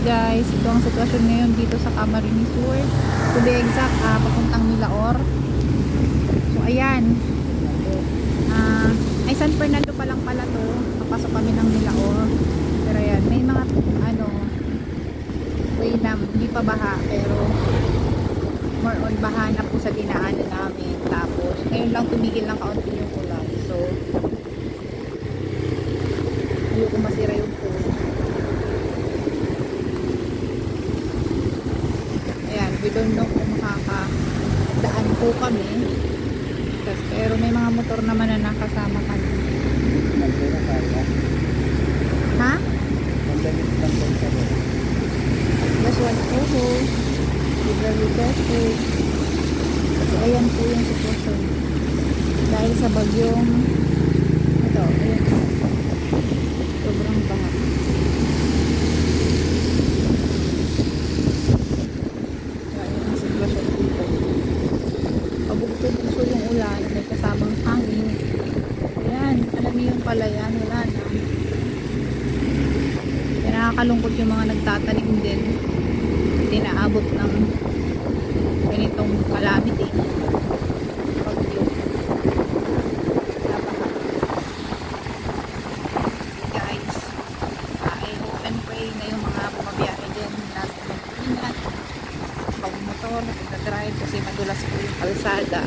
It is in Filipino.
guys, ito ang sitwasyon ngayon dito sa Camarines Sur. To be exact, papuntang Milaor. So ayan, ay San Fernando pa lang pala to. Papasok kami ng Milaor. Pero ayan, may mga way na hindi pa baha, pero more on baha na po sa dinaanan namin. Tapos ngayon lang tumigil ng kaunti yung ulan. So ayoko masira yung phone. Ayan, we don't know kung makakadaan po kami. Pero may mga motor naman na nakasama kami. Ha? Just one photo. Very careful. So ayan po yung sitwasyon. Dahil sa bagyong ito, ayan po. Sobrang baha. Ayan ang sitwasyon dito. Pabugso-bugso yung ulan, may kasamang hangin. Ayan, alam niyo yung pala yan, wala na. Kaya nakakalungkot yung mga nagtatanim din. Hindi naabot ng ganitong calamity. Pagyo. Napaha. Guys, I hope and pray na yung mga bumabiyahe din natin mag-ingat pag motor, nag-drive kasi madulas po yung kalsada.